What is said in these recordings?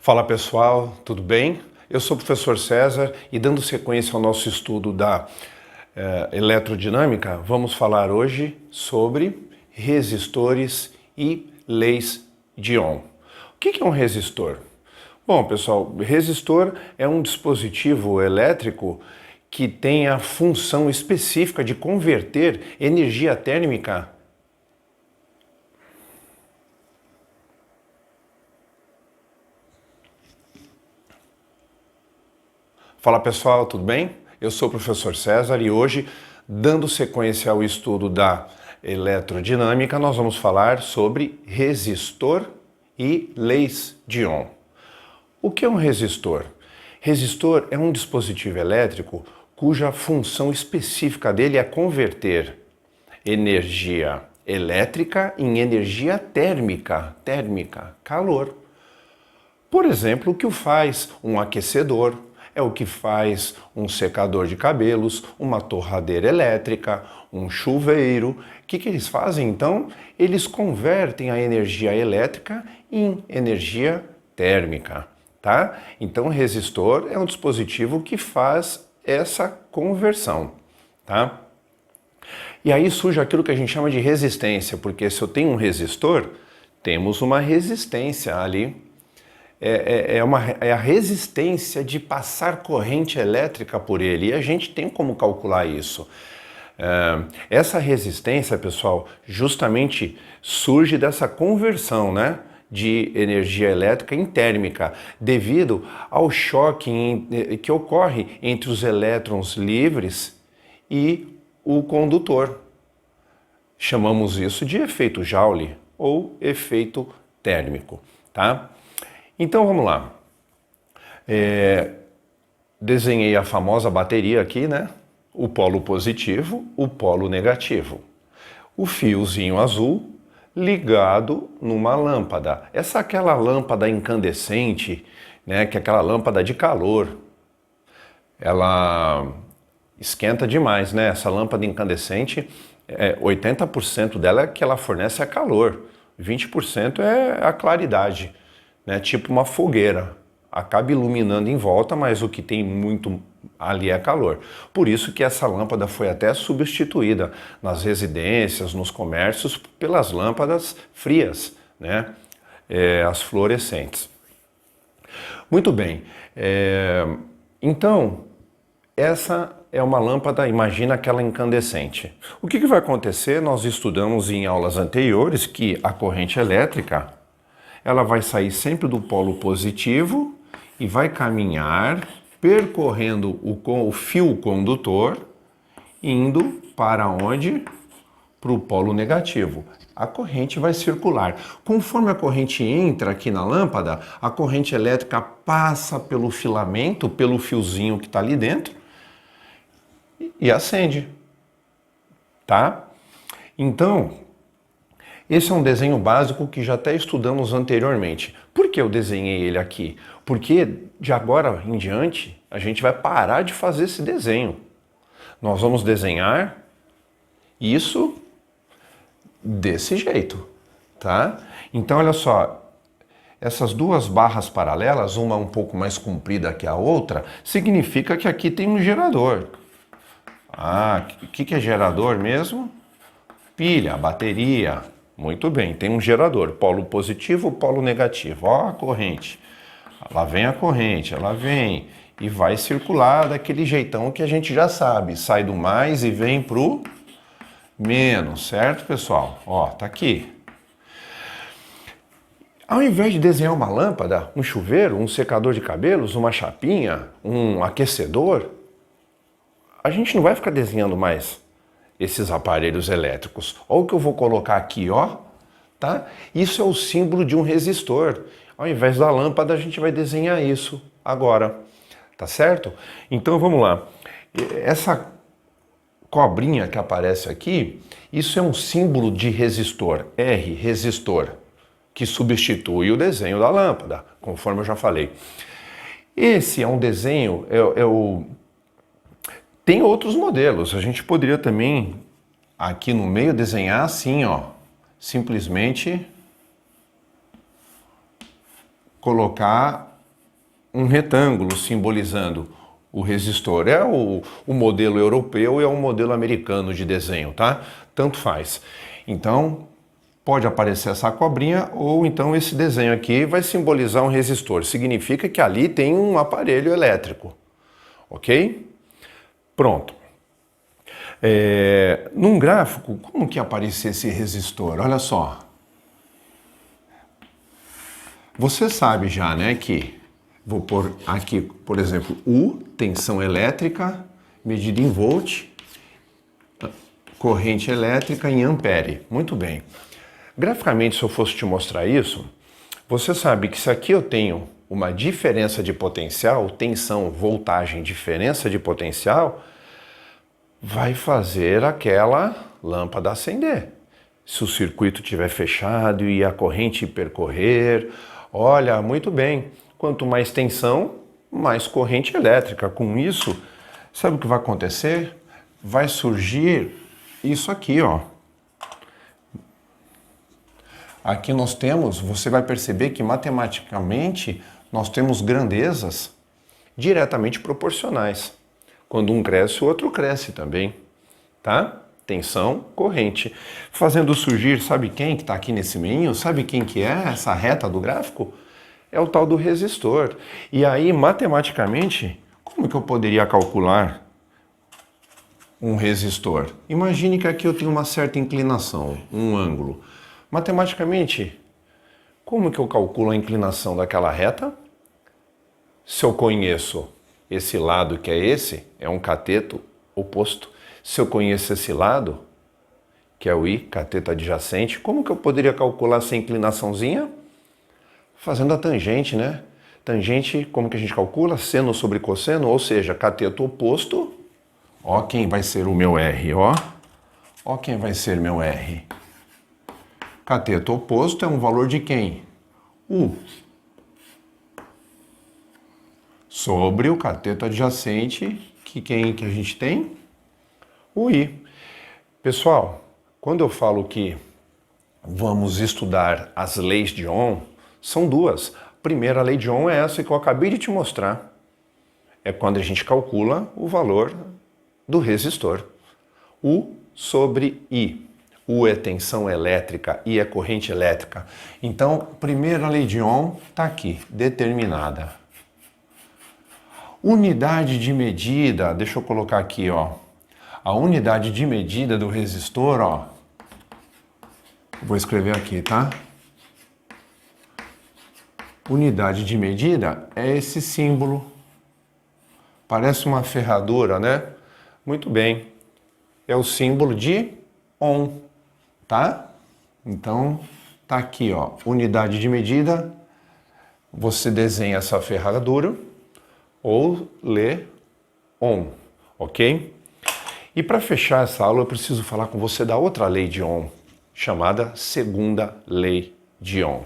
Fala pessoal, tudo bem? Eu sou o professor César e dando sequência ao nosso estudo da eletrodinâmica, vamos falar hoje sobre resistores e leis de Ohm. O que é um resistor? Bom pessoal, resistor é um dispositivo elétrico que tem a função específica de converter energia térmica . Fala pessoal, tudo bem? Eu sou o professor César e hoje, dando sequência ao estudo da eletrodinâmica, nós vamos falar sobre resistor e leis de Ohm. O que é um resistor? Resistor é um dispositivo elétrico cuja função específica dele é converter energia elétrica em energia térmica, calor. Por exemplo, o que faz um aquecedor, é o que faz um secador de cabelos, uma torradeira elétrica, um chuveiro. O que eles fazem então? Eles convertem a energia elétrica em energia térmica, tá? Então, resistor é um dispositivo que faz essa conversão, tá? E aí surge aquilo que a gente chama de resistência, porque se eu tenho um resistor, temos uma resistência ali. É a resistência de passar corrente elétrica por ele, e a gente tem como calcular isso. Essa resistência, pessoal, justamente surge dessa conversão, né, de energia elétrica em térmica, devido ao choque que ocorre entre os elétrons livres e o condutor. Chamamos isso de efeito Joule ou efeito térmico, tá? Então vamos lá, desenhei a famosa bateria aqui, né? O polo positivo, o polo negativo. O fiozinho azul ligado numa lâmpada. Essa é aquela lâmpada incandescente, né? Que é aquela lâmpada de calor. Ela esquenta demais, né? Essa lâmpada incandescente, 80% dela que ela fornece é calor, 20% é a claridade. Né, tipo uma fogueira, acaba iluminando em volta, mas o que tem muito ali é calor. Por isso que essa lâmpada foi até substituída nas residências, nos comércios, pelas lâmpadas frias, né, as fluorescentes. Muito bem, então essa é uma lâmpada, imagina aquela incandescente. O que vai acontecer? Nós estudamos em aulas anteriores que a corrente elétrica ela vai sair sempre do polo positivo e vai caminhar percorrendo o fio condutor, indo para onde? Para o polo negativo. A corrente vai circular. Conforme a corrente entra aqui na lâmpada, a corrente elétrica passa pelo filamento, pelo fiozinho que está ali dentro e acende, tá? Então, esse é um desenho básico que já até estudamos anteriormente. Por que eu desenhei ele aqui? Porque de agora em diante a gente vai parar de fazer esse desenho. Nós vamos desenhar isso desse jeito, tá? Então olha só, essas duas barras paralelas, uma um pouco mais comprida que a outra, significa que aqui tem um gerador. O que é gerador mesmo? Pilha, bateria. Muito bem, tem um gerador, polo positivo, polo negativo. Ó a corrente, lá vem a corrente, ela vem e vai circular daquele jeitão que a gente já sabe. Sai do mais e vem pro menos, certo, pessoal? Ó, tá aqui. Ao invés de desenhar uma lâmpada, um chuveiro, um secador de cabelos, uma chapinha, um aquecedor, a gente não vai ficar desenhando mais esses aparelhos elétricos. Olha o que eu vou colocar aqui, ó, tá? Isso é o símbolo de um resistor. Ao invés da lâmpada, a gente vai desenhar isso agora, tá certo? Então vamos lá. Essa cobrinha que aparece aqui, isso é um símbolo de resistor, R, resistor, que substitui o desenho da lâmpada, conforme eu já falei. Esse é um desenho, Tem outros modelos, a gente poderia também aqui no meio desenhar assim, ó, simplesmente colocar um retângulo simbolizando o resistor. É o modelo europeu e é o modelo americano de desenho, tá? Tanto faz. Então, pode aparecer essa cobrinha ou então esse desenho aqui vai simbolizar um resistor. Significa que ali tem um aparelho elétrico, ok? Pronto. Num gráfico, como que aparecer esse resistor? Olha só. Você sabe já, né, que vou pôr aqui, por exemplo, U, tensão elétrica, medida em volt, corrente elétrica em ampere. Muito bem. Graficamente, se eu fosse te mostrar isso, você sabe que se aqui eu tenho uma diferença de potencial, tensão, voltagem, diferença de potencial, vai fazer aquela lâmpada acender. Se o circuito estiver fechado e a corrente percorrer, olha, muito bem, quanto mais tensão, mais corrente elétrica. Com isso, sabe o que vai acontecer? Vai surgir isso aqui, ó. Aqui nós temos, você vai perceber que matematicamente nós temos grandezas diretamente proporcionais. Quando um cresce, o outro cresce também, tá? Tensão, corrente. Fazendo surgir, sabe quem que está aqui nesse meio? Sabe quem que é essa reta do gráfico? É o tal do resistor. E aí, matematicamente, como que eu poderia calcular um resistor? Imagine que aqui eu tenho uma certa inclinação, um ângulo. Matematicamente, como que eu calculo a inclinação daquela reta? Se eu conheço esse lado que é esse, é um cateto oposto. Se eu conheço esse lado, que é o I, cateto adjacente, como que eu poderia calcular essa inclinaçãozinha? Fazendo a tangente, né? Tangente, como que a gente calcula? Seno sobre cosseno, ou seja, cateto oposto. Ó quem vai ser o meu R, ó. Ó quem vai ser meu R. Cateto oposto é um valor de quem? U. Sobre o cateto adjacente, que quem que a gente tem? O I. Pessoal, quando eu falo que vamos estudar as leis de Ohm, são duas. A primeira lei de Ohm é essa que eu acabei de te mostrar. É quando a gente calcula o valor do resistor. U sobre I. U é tensão elétrica, I é corrente elétrica. Então, primeira lei de Ohm está aqui, determinada. Unidade de medida, deixa eu colocar aqui, ó. A unidade de medida do resistor, ó. Vou escrever aqui, tá? Unidade de medida é esse símbolo. Parece uma ferradura, né? Muito bem. É o símbolo de Ohm, tá? Então, tá aqui, ó. Unidade de medida. Você desenha essa ferradura ou lê Ohm, ok? E para fechar essa aula, eu preciso falar com você da outra lei de Ohm, chamada segunda lei de Ohm.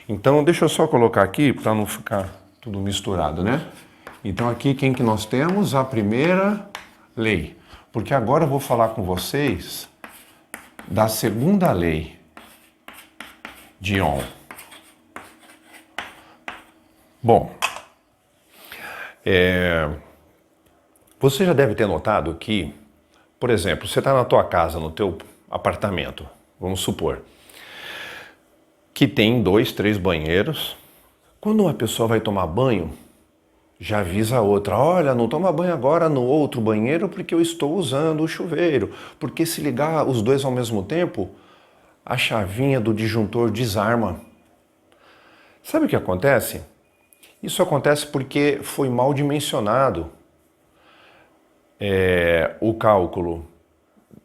Então, deixa eu só colocar aqui para não ficar tudo misturado, né? Então, aqui quem que nós temos? A primeira lei. Porque agora eu vou falar com vocês da segunda lei de Ohm. Bom, você já deve ter notado que, por exemplo, você está na tua casa, no teu apartamento, vamos supor, que tem 2, 3 banheiros. Quando uma pessoa vai tomar banho, já avisa a outra, olha, não toma banho agora no outro banheiro porque eu estou usando o chuveiro. Porque se ligar os dois ao mesmo tempo, a chavinha do disjuntor desarma. Sabe o que acontece? Isso acontece porque foi mal dimensionado o cálculo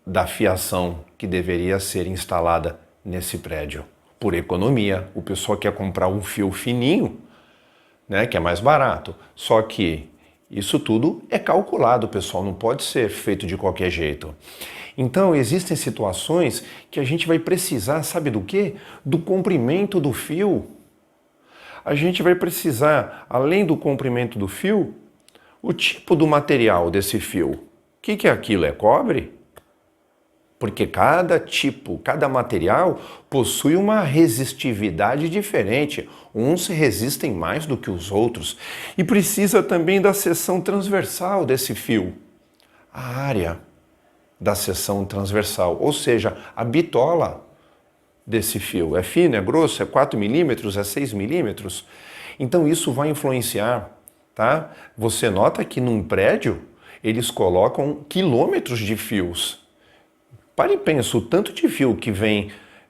da fiação que deveria ser instalada nesse prédio. Por economia, o pessoal quer comprar um fio fininho, né, que é mais barato. Só que isso tudo é calculado, pessoal, não pode ser feito de qualquer jeito. Então, existem situações que a gente vai precisar, sabe do quê? Do comprimento do fio. A gente vai precisar, além do comprimento do fio, o tipo do material desse fio. O que é aquilo? É cobre? porque cada tipo, cada material possui uma resistividade diferente. Uns resistem mais do que os outros e precisa também da seção transversal desse fio, a área da seção transversal, ou seja, a bitola desse fio. É fino, é grosso, é 4 milímetros, é 6 milímetros? Então isso vai influenciar, tá? Você nota que num prédio eles colocam quilômetros de fios. Para e pensa, o tanto de fio que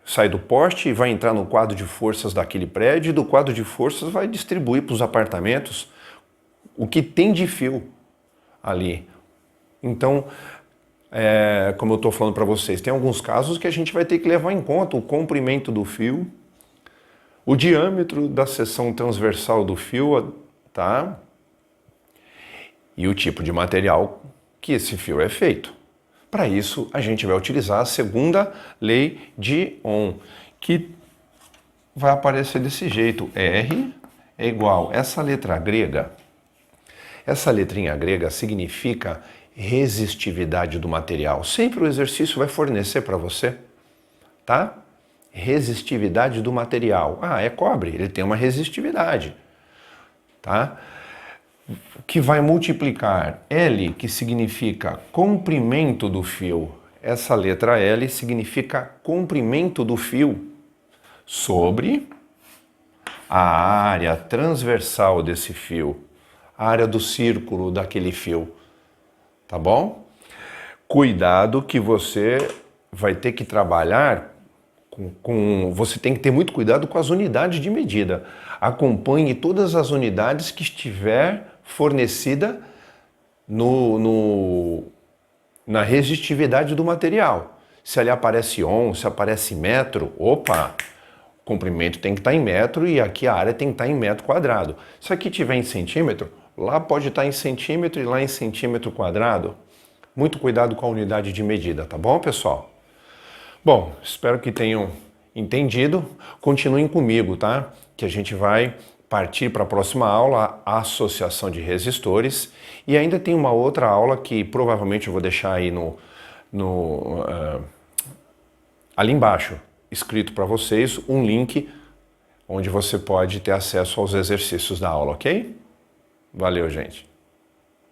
sai do poste e vai entrar no quadro de forças daquele prédio e do quadro de forças vai distribuir para os apartamentos. O que tem de fio ali. Então, como eu estou falando para vocês, tem alguns casos que a gente vai ter que levar em conta o comprimento do fio, o diâmetro da seção transversal do fio, tá? E o tipo de material que esse fio é feito. Para isso, a gente vai utilizar a segunda lei de Ohm, que vai aparecer desse jeito. R é igual a essa letra grega. Essa letrinha grega significa resistividade do material. Sempre o exercício vai fornecer para você, tá? Resistividade do material. Ah, é cobre, ele tem uma resistividade, tá? Que vai multiplicar L, que significa comprimento do fio. Essa letra L significa comprimento do fio sobre a área transversal desse fio, a área do círculo daquele fio, tá bom? Cuidado que você vai ter que trabalhar você tem que ter muito cuidado com as unidades de medida. Acompanhe todas as unidades que estiver fornecida na resistividade do material. Se ali aparece ohm, se aparece metro, opa, o comprimento tem que estar em metro e aqui a área tem que estar em metro quadrado. Se aqui tiver em centímetro, lá pode estar em centímetro e lá em centímetro quadrado. Muito cuidado com a unidade de medida, tá bom, pessoal? Bom, espero que tenham entendido. Continuem comigo, tá? Que a gente vai partir para a próxima aula, a associação de resistores. E ainda tem uma outra aula que provavelmente eu vou deixar aí ali embaixo, escrito para vocês, um link onde você pode ter acesso aos exercícios da aula, ok? Valeu, gente!